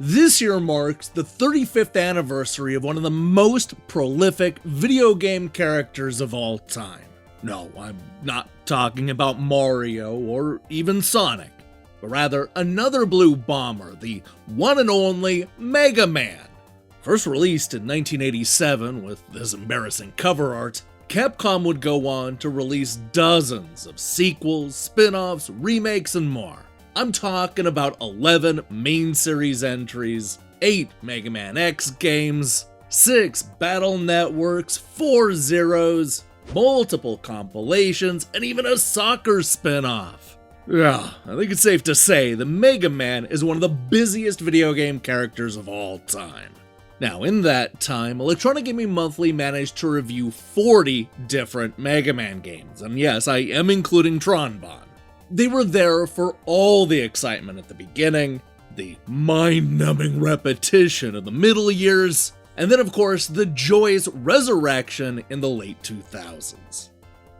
This year marks the 35th anniversary of one of the most prolific video game characters of all time. No, I'm not talking about Mario or even Sonic, but rather another blue bomber, the one and only Mega Man. First released in 1987 with this embarrassing cover art, Capcom would go on to release dozens of sequels, spin-offs, remakes, and more. I'm talking about 11 main series entries, 8 Mega Man X games, 6 battle networks, 4 zeros, multiple compilations, and even a soccer spin-off. Yeah, I think it's safe to say that Mega Man is one of the busiest video game characters of all time. Now, in that time, Electronic Gaming Monthly managed to review 40 different Mega Man games, and yes, I am including Tron Bonne. They were there for all the excitement at the beginning, the mind-numbing repetition of the middle years, and then of course the joyous resurrection in the late 2000s.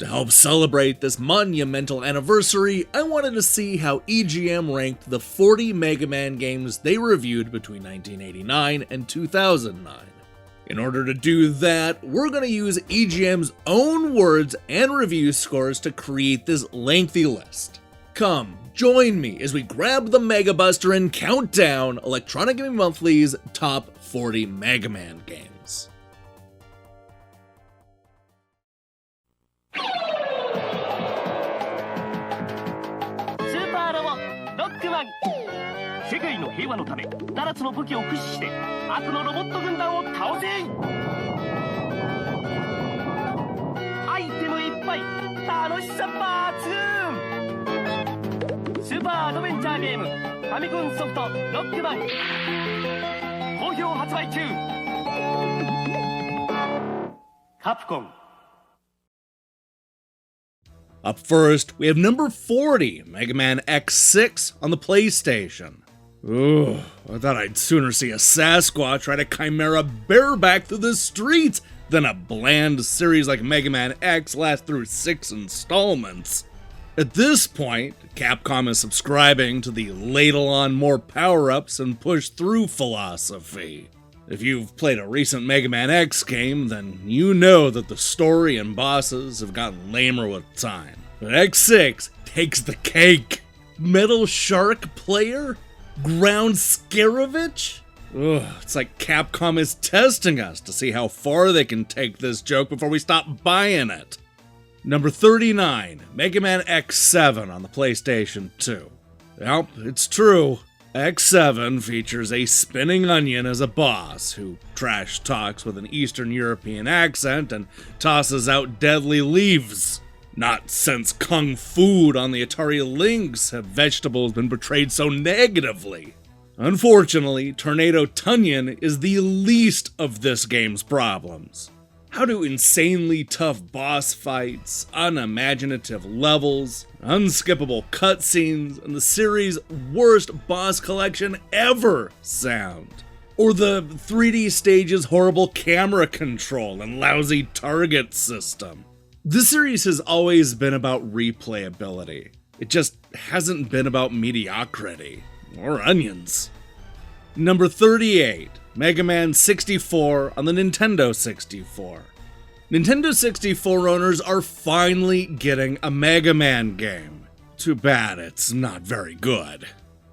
To help celebrate this monumental anniversary, I wanted to see how EGM ranked the 40 Mega Man games they reviewed between 1989 and 2009. In order to do that, we're going to use EGM's own words and review scores to create this lengthy list. Come, join me as we grab the Mega Buster and count down Electronic Gaming Monthly's top 40 Mega Man games. Super Robot Rockman! 世界の平和のため、7つの武器を駆使して悪のロボット軍団を倒せ！アイテムいっぱい、楽しさ抜群！スーパーアドベンチャーゲーム、ファミコンソフトロックマン好評発売中！カプコン。 Up first, we have number 40, Mega Man X6 on the PlayStation. Ooh, I thought I'd sooner see a Sasquatch ride a Chimera bareback through the streets than a bland series like Mega Man X last through 6 installments. At this point, Capcom is subscribing to the ladle on more power-ups and push through philosophy. If you've played a recent Mega Man X game, then you know that the story and bosses have gotten lamer with time. But X6 takes the cake. Metal Shark Player? Ground Scarovich? Ugh, it's like Capcom is testing us to see how far they can take this joke before we stop buying it. Number 39, Mega Man X7 on the PlayStation 2. Yep, it's true. X7 features a spinning onion as a boss who trash talks with an Eastern European accent and tosses out deadly leaves. Not since Kung Fu on the Atari Lynx have vegetables been portrayed so negatively. Unfortunately, Tornado Tunyon is the least of this game's problems. How do insanely tough boss fights, unimaginative levels, unskippable cutscenes, and the series' worst boss collection ever sound? Or the 3D stage's horrible camera control and lousy target system? This series has always been about replayability. It just hasn't been about mediocrity. Or onions. Number 38. Mega Man 64 on the Nintendo 64. Nintendo 64 owners are finally getting a Mega Man game. Too bad it's not very good.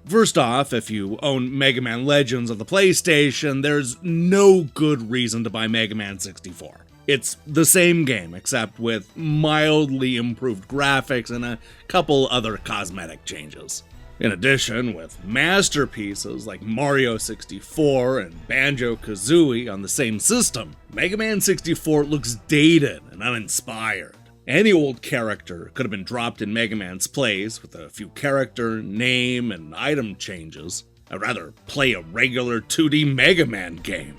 First off, if you own Mega Man Legends on the PlayStation, there's no good reason to buy Mega Man 64. It's the same game, except with mildly improved graphics and a couple other cosmetic changes. In addition, with masterpieces like Mario 64 and Banjo-Kazooie on the same system, Mega Man 64 looks dated and uninspired. Any old character could have been dropped in Mega Man's place with a few character, name, and item changes. I'd rather play a regular 2D Mega Man game.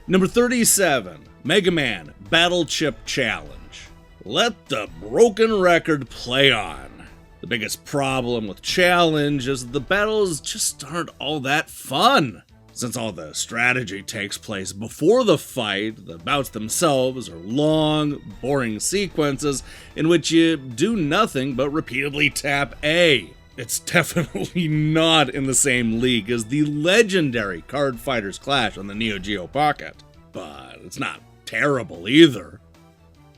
Number 37, Mega Man Battle Chip Challenge. Let the broken record play on. The biggest problem with Challenge is that the battles just aren't all that fun. Since all the strategy takes place before the fight, the bouts themselves are long, boring sequences in which you do nothing but repeatedly tap A. It's definitely not in the same league as the legendary Card Fighters Clash on the Neo Geo Pocket, but it's not terrible either.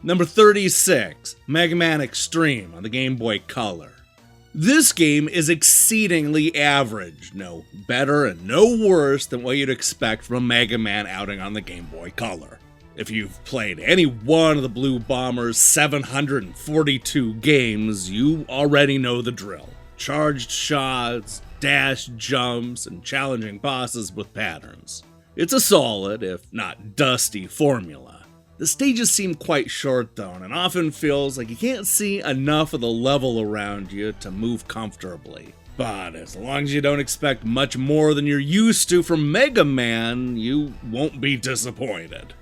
Number 36, Mega Man Xtreme on the Game Boy Color. This game is exceedingly average, no better and no worse than what you'd expect from a Mega Man outing on the Game Boy Color. If you've played any one of the Blue Bomber's 742 games, you already know the drill. Charged shots, dash jumps, and challenging bosses with patterns. It's a solid, if not dusty, formula. The stages seem quite short though, and it often feels like you can't see enough of the level around you to move comfortably. But as long as you don't expect much more than you're used to from Mega Man, you won't be disappointed.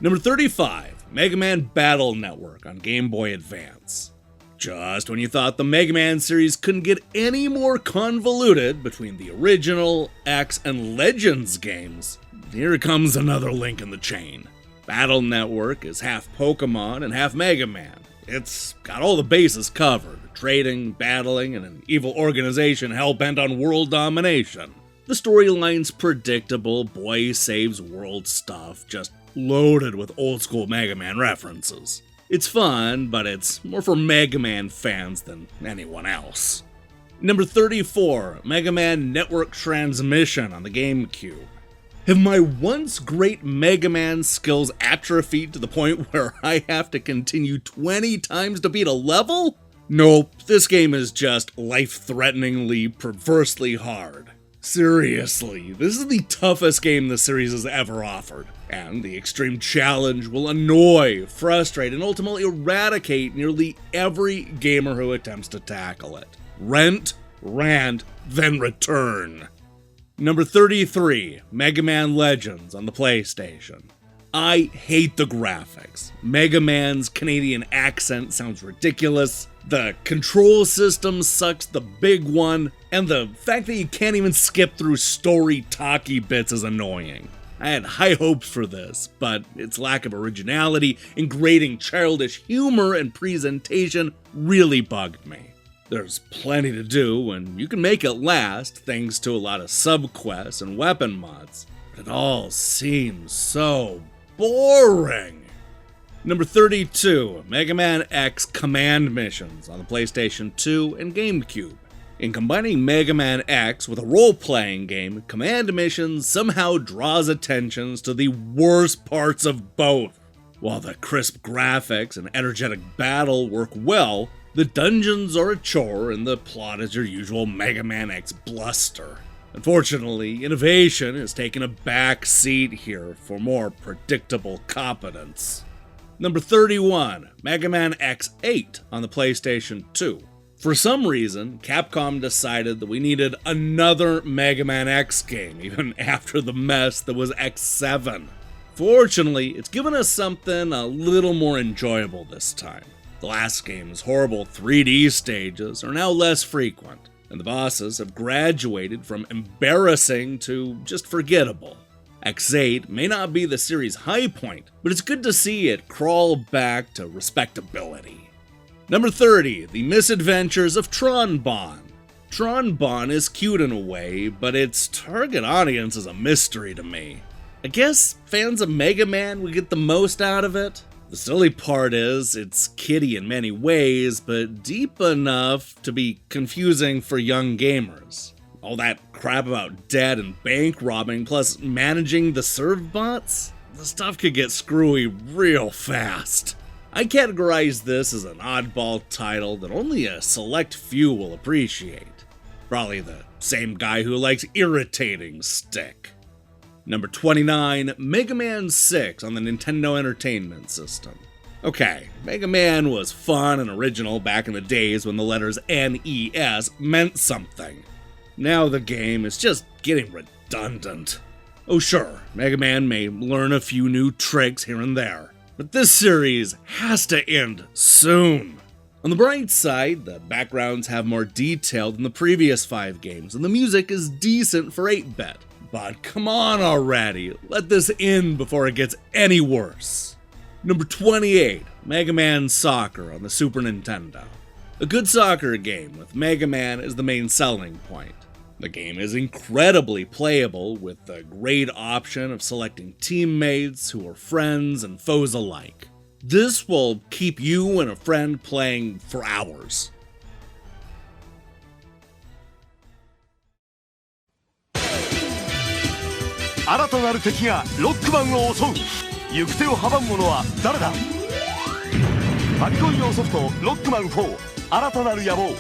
Number 35, Mega Man Battle Network on Game Boy Advance. Just when you thought the Mega Man series couldn't get any more convoluted between the original, X, and Legends games, here comes another link in the chain. Battle Network is half Pokemon and half Mega Man. It's got all the bases covered, trading, battling, and an evil organization hell-bent on world domination. The storyline's predictable, boy saves world stuff, just loaded with old-school Mega Man references. It's fun, but it's more for Mega Man fans than anyone else. Number 34, Mega Man Network Transmission on the GameCube. Have my once great Mega Man skills atrophied to the point where I have to continue 20 times to beat a level? Nope, this game is just life-threateningly, perversely hard. Seriously, this is the toughest game the series has ever offered, and the extreme challenge will annoy, frustrate, and ultimately eradicate nearly every gamer who attempts to tackle it. Rent, rant, then return. Number 33, Mega Man Legends on the PlayStation. I hate the graphics. Mega Man's Canadian accent sounds ridiculous, the control system sucks the big one, and the fact that you can't even skip through story talky bits is annoying. I had high hopes for this, but its lack of originality and grating childish humor and presentation really bugged me. There's plenty to do, and you can make it last thanks to a lot of subquests and weapon mods, but it all seems so boring. Number 32, Mega Man X Command Missions on the PlayStation 2 and GameCube. In combining Mega Man X with a role-playing game, Command Missions somehow draws attentions to the worst parts of both. While the crisp graphics and energetic battle work well, the dungeons are a chore and the plot is your usual Mega Man X bluster. Unfortunately, innovation has taken a back seat here for more predictable competence. Number 31, Mega Man X8 on the PlayStation 2. For some reason, Capcom decided that we needed another Mega Man X game, even after the mess that was X7. Fortunately, it's given us something a little more enjoyable this time. The last game's horrible 3D stages are now less frequent, and the bosses have graduated from embarrassing to just forgettable. X8 may not be the series' high point, but it's good to see it crawl back to respectability. Number 30, The Misadventures of Tron Bonne. Tron Bonne is cute in a way, but its target audience is a mystery to me. I guess fans of Mega Man would get the most out of it. The silly part is, it's kiddie in many ways, but deep enough to be confusing for young gamers. All that crap about debt and bank robbing, plus managing the serve bots? The stuff could get screwy real fast. I categorize this as an oddball title that only a select few will appreciate. Probably the same guy who likes irritating stick. Number 29, Mega Man 6 on the Nintendo Entertainment System. Okay, Mega Man was fun and original back in the days when the letters NES meant something. Now the game is just getting redundant. Oh sure, Mega Man may learn a few new tricks here and there, but this series has to end soon. On the bright side, the backgrounds have more detail than the previous 5 games, and the music is decent for 8-bit. But come on already, let this end before it gets any worse. Number 28, Mega Man Soccer on the Super Nintendo. A good soccer game with Mega Man is the main selling point. The game is incredibly playable with the great option of selecting teammates who are friends and foes alike. This will keep you and a friend playing for hours. New となる敵がロックマンを襲う。行く手を阻む者は誰だ。ファミコン用ソフトロックマン4新たなる野望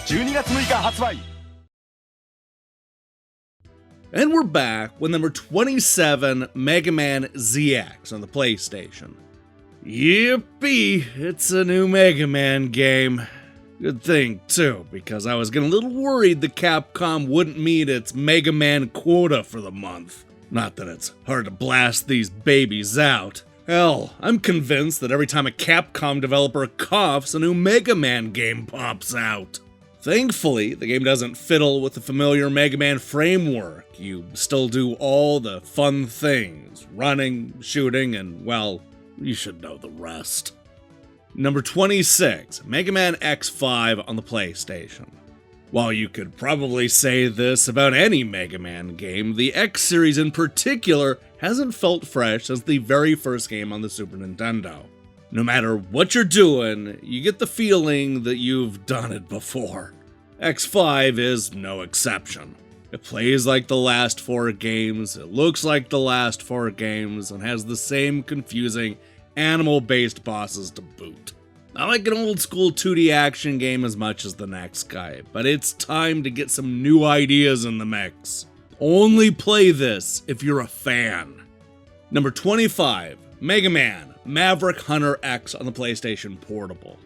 12月6日発売。And we're back with number 27, Mega Man ZX on the PlayStation. Yippee! It's a new Mega Man game. Good thing, too, because I was getting a little worried that Capcom wouldn't meet its Mega Man quota for the month. Not that it's hard to blast these babies out. Hell, I'm convinced that every time a Capcom developer coughs, a new Mega Man game pops out. Thankfully, the game doesn't fiddle with the familiar Mega Man framework. You still do all the fun things, running, shooting, and, well, you should know the rest. Number 26, Mega Man X5 on the PlayStation. While you could probably say this about any Mega Man game, the X series in particular hasn't felt fresh since the very first game on the Super Nintendo. No matter what you're doing, you get the feeling that you've done it before. X5 is no exception. It plays like the last 4 games, it looks like the last 4 games, and has the same confusing animal-based bosses to boot. I like an old-school 2D action game as much as the next guy, but it's time to get some new ideas in the mix. Only play this if you're a fan. Number 25, Mega Man Maverick Hunter X on the PlayStation Portable.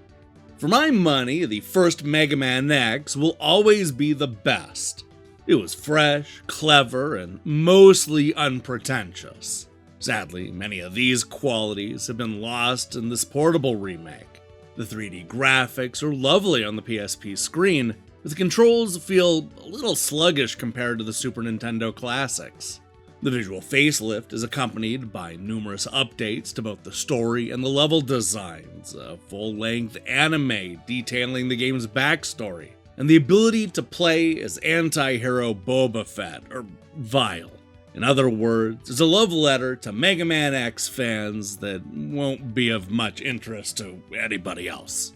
For my money, the first Mega Man X will always be the best. It was fresh, clever, and mostly unpretentious. Sadly, many of these qualities have been lost in this portable remake. The 3D graphics are lovely on the PSP screen, but the controls feel a little sluggish compared to the Super Nintendo classics. The visual facelift is accompanied by numerous updates to both the story and the level designs, a full-length anime detailing the game's backstory, and the ability to play as anti-hero Boba Fett, or Vile. In other words, it's a love letter to Mega Man X fans that won't be of much interest to anybody else.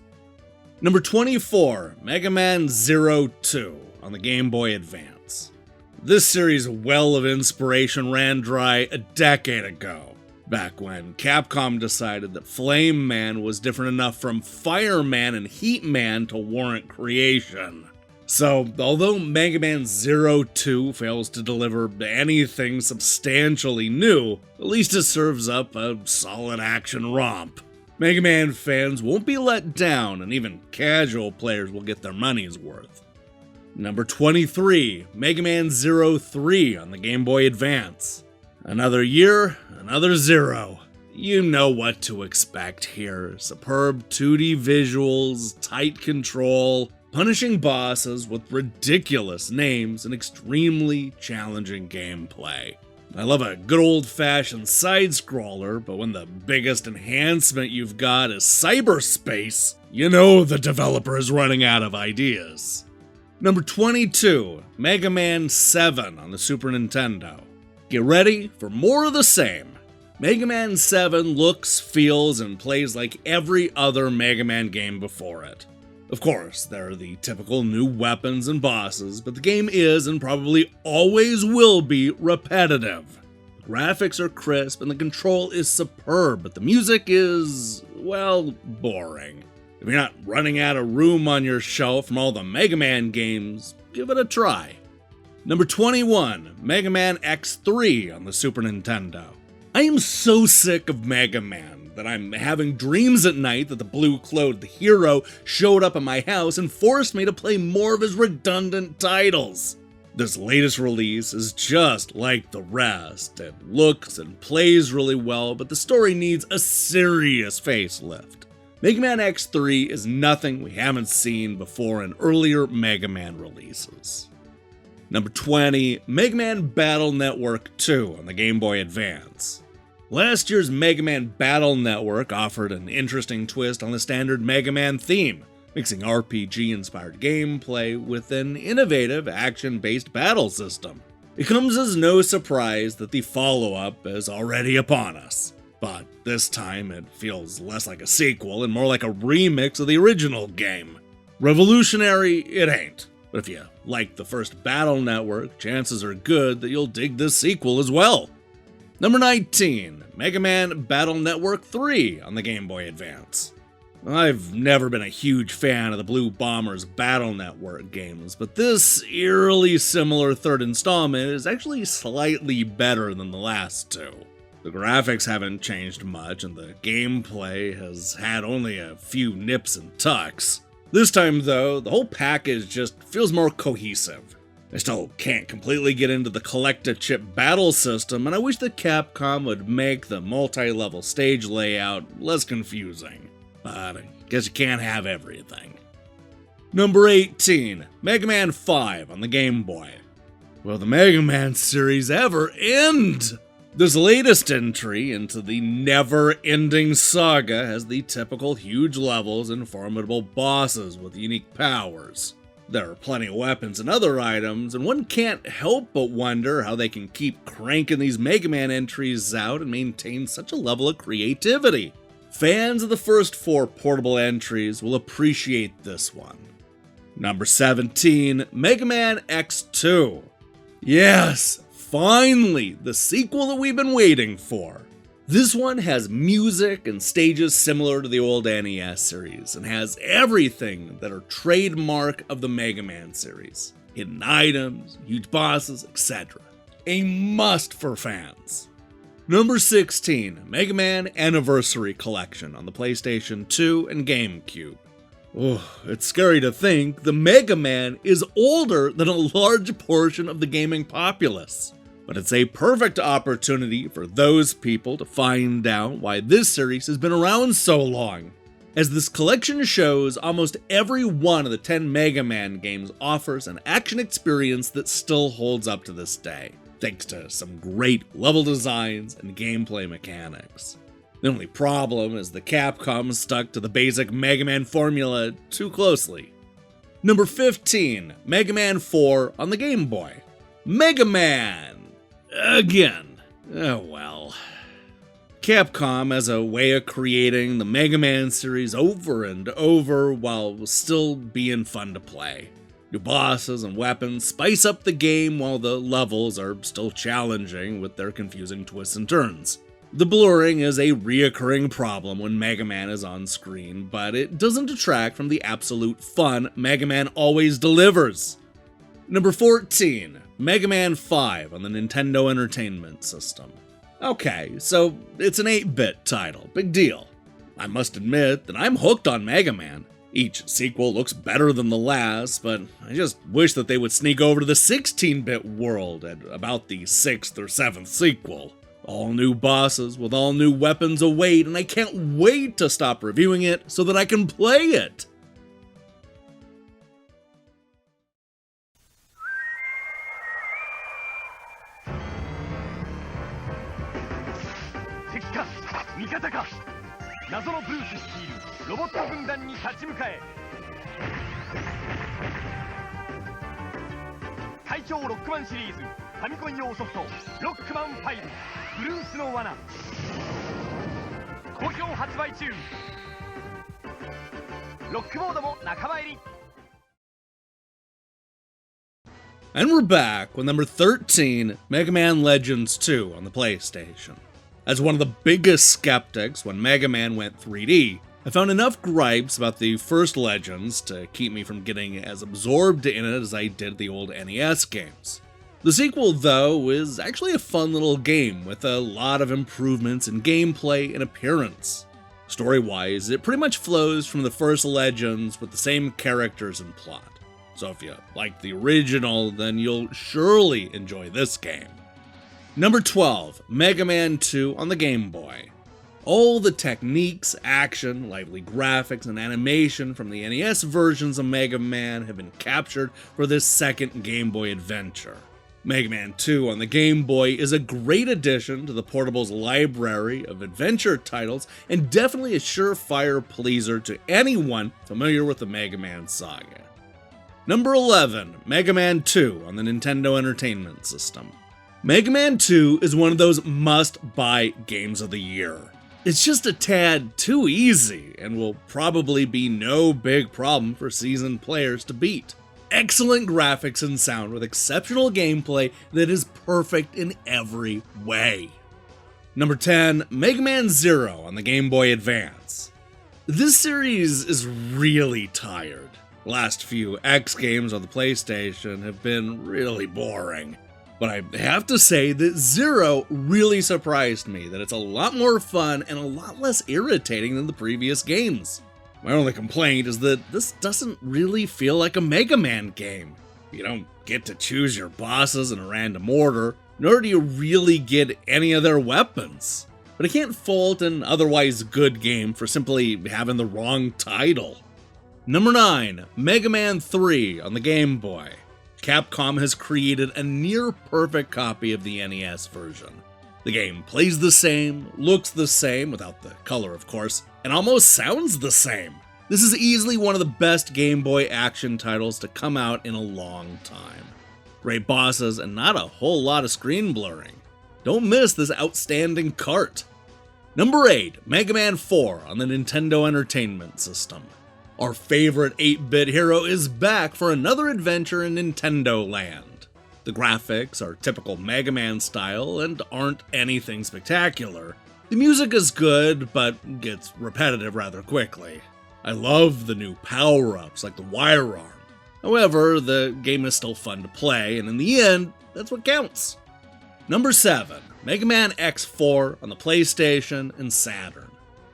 Number 24, Mega Man 02 on the Game Boy Advance. This series' well of inspiration ran dry a decade ago, back when Capcom decided that Flame Man was different enough from Fire Man and Heat Man to warrant creation. So, although Mega Man 02 fails to deliver anything substantially new, at least it serves up a solid action romp. Mega Man fans won't be let down, and even casual players will get their money's worth. Number 23, Mega Man 03 on the Game Boy Advance. Another year, another 0. You know what to expect here. Superb 2D visuals, tight control, punishing bosses with ridiculous names, and extremely challenging gameplay. I love a good old-fashioned side-scroller, but when the biggest enhancement you've got is cyberspace, you know the developer is running out of ideas. Number 22, Mega Man 7 on the Super Nintendo. Get ready for more of the same. Mega Man 7 looks, feels, and plays like every other Mega Man game before it. Of course, there are the typical new weapons and bosses, but the game is, and probably always will be, repetitive. The graphics are crisp, and the control is superb, but the music is, well, boring. If you're not running out of room on your shelf from all the Mega Man games, give it a try. Number 21, Mega Man X3 on the Super Nintendo. I am so sick of Mega Man that I'm having dreams at night that the blue-clothed hero showed up at my house and forced me to play more of his redundant titles. This latest release is just like the rest. It looks and plays really well, but the story needs a serious facelift. Mega Man X3 is nothing we haven't seen before in earlier Mega Man releases. Number 20, Mega Man Battle Network 2 on the Game Boy Advance. Last year's Mega Man Battle Network offered an interesting twist on the standard Mega Man theme, mixing RPG-inspired gameplay with an innovative action-based battle system. It comes as no surprise that the follow-up is already upon us, but this time it feels less like a sequel and more like a remix of the original game. Revolutionary, it ain't, but if you like the first Battle Network, chances are good that you'll dig this sequel as well. Number 19, Mega Man Battle Network 3 on the Game Boy Advance. I've never been a huge fan of the Blue Bombers Battle Network games, but this eerily similar third installment is actually slightly better than the last two. The graphics haven't changed much, and the gameplay has had only a few nips and tucks. This time, though, the whole package just feels more cohesive. I still can't completely get into the collector-chip battle system, and I wish that Capcom would make the multi-level stage layout less confusing. But I guess you can't have everything. Number 18, Mega Man 5 on the Game Boy. Will the Mega Man series ever end? This latest entry into the never-ending saga has the typical huge levels and formidable bosses with unique powers. There are plenty of weapons and other items, and one can't help but wonder how they can keep cranking these Mega Man entries out and maintain such a level of creativity. Fans of the first 4 portable entries will appreciate this one. Number 17, Mega Man X2. Yes, finally, the sequel that we've been waiting for. This one has music and stages similar to the old NES series, and has everything that are trademark of the Mega Man series. Hidden items, huge bosses, etc. A must for fans. Number 16, Mega Man Anniversary Collection on the PlayStation 2 and GameCube. Oh, it's scary to think the Mega Man is older than a large portion of the gaming populace. But it's a perfect opportunity for those people to find out why this series has been around so long. As this collection shows, almost every one of the 10 Mega Man games offers an action experience that still holds up to this day, thanks to some great level designs and gameplay mechanics. The only problem is that Capcom stuck to the basic Mega Man formula too closely. Number 15, Mega Man 4 on the Game Boy. Mega Man! Again. Oh well. Capcom has a way of creating the Mega Man series over and over while still being fun to play. New bosses and weapons spice up the game while the levels are still challenging with their confusing twists and turns. The blurring is a reoccurring problem when Mega Man is on screen, but it doesn't detract from the absolute fun Mega Man always delivers. Number 14, Mega Man 5 on the Nintendo Entertainment System. Okay, so it's an 8-bit title, big deal. I must admit that I'm hooked on Mega Man. Each sequel looks better than the last, but I just wish that they would sneak over to the 16-bit world at about the 6th or 7th sequel. All new bosses with all new weapons await, and I can't wait to stop reviewing it so that I can play it. Rockman シリーズファミコン用ソフトロックマン5ブルースの罠好評発売中ロックモードも仲間入り And we're back with number 13, Mega Man Legends 2 on the PlayStation. As one of the biggest skeptics when Mega Man went 3D, I found enough gripes about the first Legends to keep me from getting as absorbed in it as I did the old NES games. The sequel, though, is actually a fun little game with a lot of improvements in gameplay and appearance. Story-wise, it pretty much flows from the first Legends with the same characters and plot. So if you like the original, then you'll surely enjoy this game. Number 12, Mega Man 2 on the Game Boy. All the techniques, action, lively graphics, and animation from the NES versions of Mega Man have been captured for this second Game Boy adventure. Mega Man 2 on the Game Boy is a great addition to the portable's library of adventure titles and definitely a surefire pleaser to anyone familiar with the Mega Man saga. Number 11, Mega Man 2 on the Nintendo Entertainment System. Mega Man 2 is one of those must-buy games of the year. It's just a tad too easy and will probably be no big problem for seasoned players to beat. Excellent graphics and sound with exceptional gameplay that is perfect in every way. Number 10, Mega Man 0 on the Game Boy Advance. This series is really tired. The last few X games on the PlayStation have been really boring. But I have to say that Zero really surprised me, that it's a lot more fun and a lot less irritating than the previous games. My only complaint is that this doesn't really feel like a Mega Man game. You don't get to choose your bosses in a random order, nor do you really get any of their weapons. But I can't fault an otherwise good game for simply having the wrong title. Number 9, Mega Man 3 on the Game Boy. Capcom has created a near-perfect copy of the NES version. The game plays the same, looks the same, without the color of course, and almost sounds the same. This is easily one of the best Game Boy action titles to come out in a long time. Great bosses and not a whole lot of screen blurring. Don't miss this outstanding cart. Number 8, Mega Man 4 on the Nintendo Entertainment System. Our favorite 8-bit hero is back for another adventure in Nintendo Land. The graphics are typical Mega Man style and aren't anything spectacular. The music is good, but gets repetitive rather quickly. I love the new power-ups like the wire arm. However, the game is still fun to play, and in the end, that's what counts. Number 7, Mega Man X4 on the PlayStation and Saturn.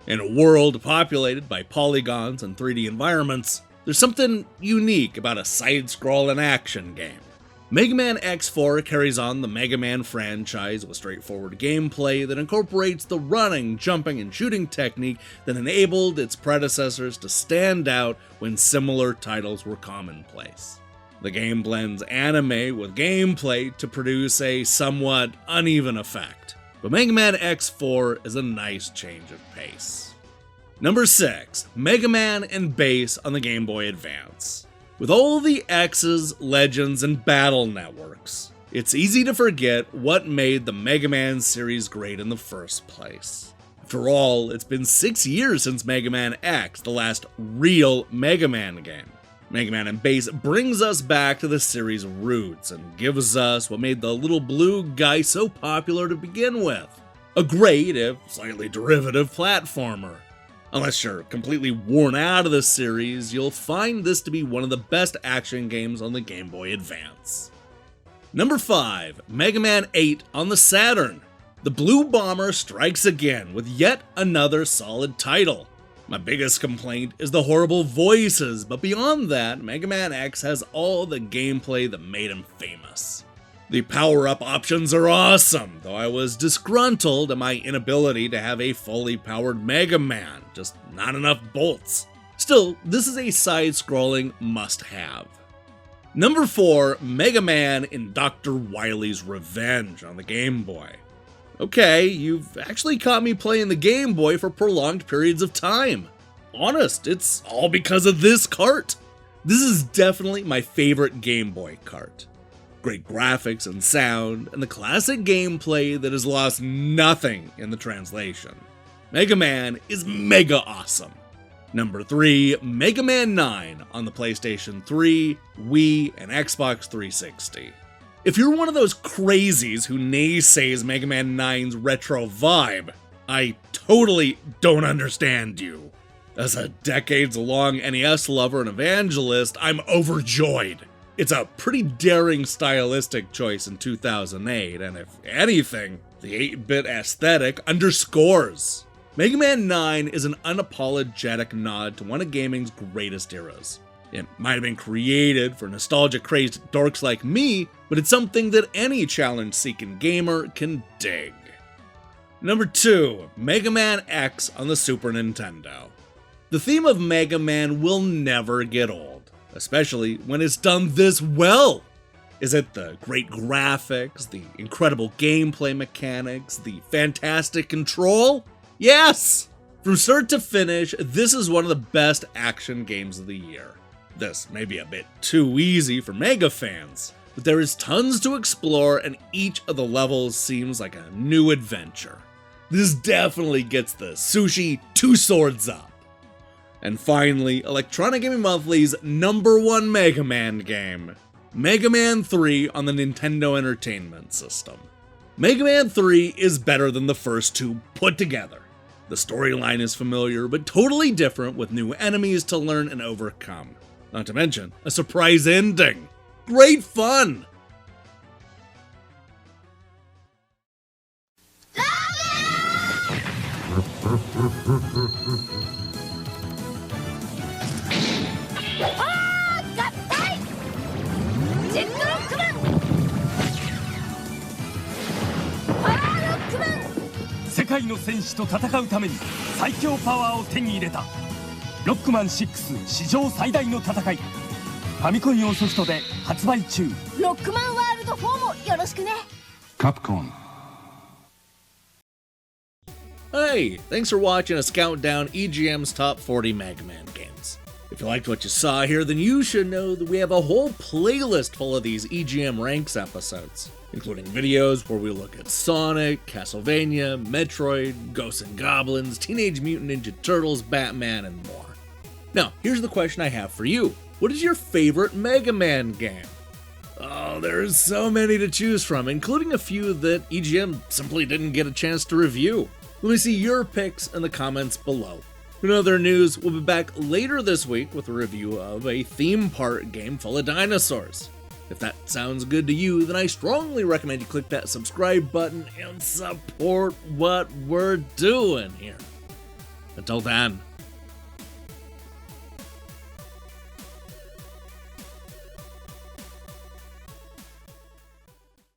In a world populated by polygons and 3D environments, there's something unique about a side-scrolling action game. Mega Man X4 carries on the Mega Man franchise with straightforward gameplay that incorporates the running, jumping, and shooting technique that enabled its predecessors to stand out when similar titles were commonplace. The game blends anime with gameplay to produce a somewhat uneven effect, but Mega Man X4 is a nice change of pace. Number 6, Mega Man and Bass on the Game Boy Advance. With all the X's, Legends, and Battle networks, it's easy to forget what made the Mega Man series great in the first place. After all, it's been 6 years since Mega Man X, the last real Mega Man game. Mega Man and Bass brings us back to the series' roots and gives us what made the little blue guy so popular to begin with. A great, if slightly derivative, platformer. Unless you're completely worn out of the series, you'll find this to be one of the best action games on the Game Boy Advance. Number 5, Mega Man 8 on the Saturn. The Blue Bomber strikes again with yet another solid title. My biggest complaint is the horrible voices, but beyond that, Mega Man X has all the gameplay that made him famous. The power-up options are awesome, though I was disgruntled at my inability to have a fully powered Mega Man, just not enough bolts. Still, this is a side-scrolling must-have. Number 4, Mega Man in Dr. Wily's Revenge on the Game Boy. Okay, you've actually caught me playing the Game Boy for prolonged periods of time. Honest, it's all because of this cart. This is definitely my favorite Game Boy cart. Great graphics and sound, and the classic gameplay that has lost nothing in the translation. Mega Man is mega awesome. Number 3, Mega Man 9 on the PlayStation 3, Wii, and Xbox 360. If you're one of those crazies who naysays Mega Man 9's retro vibe, I totally don't understand you. As a decades-long NES lover and evangelist, I'm overjoyed. It's a pretty daring stylistic choice in 2008, and if anything, the 8-bit aesthetic underscores. Mega Man 9 is an unapologetic nod to one of gaming's greatest eras. It might have been created for nostalgia-crazed dorks like me, but it's something that any challenge-seeking gamer can dig. Number 2, Mega Man X on the Super Nintendo. The theme of Mega Man will never get old, especially when it's done this well. Is it the great graphics, the incredible gameplay mechanics, the fantastic control? Yes! From start to finish, this is one of the best action games of the year. This may be a bit too easy for Mega fans, but there is tons to explore and each of the levels seems like a new adventure. This definitely gets the sushi 2 swords up. And finally, Electronic Gaming Monthly's #1 Mega Man game, Mega Man 3 on the Nintendo Entertainment System. Mega Man 3 is better than the first two put together. The storyline is familiar, but totally different with new enemies to learn and overcome. Not to mention, a surprise ending. Great fun! Rockman! 世界の戦士と戦うために最強パワーを手に入れたロックマン6史上最大の戦いファミコン用ソフトで発売中ロックマンワールド4もよろしくね Capcom Hey, thanks for watching us count down EGM's top 40 Mega Man games. If you liked what you saw here, then you should know that we have a whole playlist full of these EGM Ranks episodes, including videos where we look at Sonic, Castlevania, Metroid, Ghosts and Goblins, Teenage Mutant Ninja Turtles, Batman, and more. Now, here's the question I have for you. What is your favorite Mega Man game? Oh, there's so many to choose from, including a few that EGM simply didn't get a chance to review. Let me see your picks in the comments below. In other news, we'll be back later this week with a review of a theme park game full of dinosaurs. If that sounds good to you, then I strongly recommend you click that subscribe button and support what we're doing here. Until then,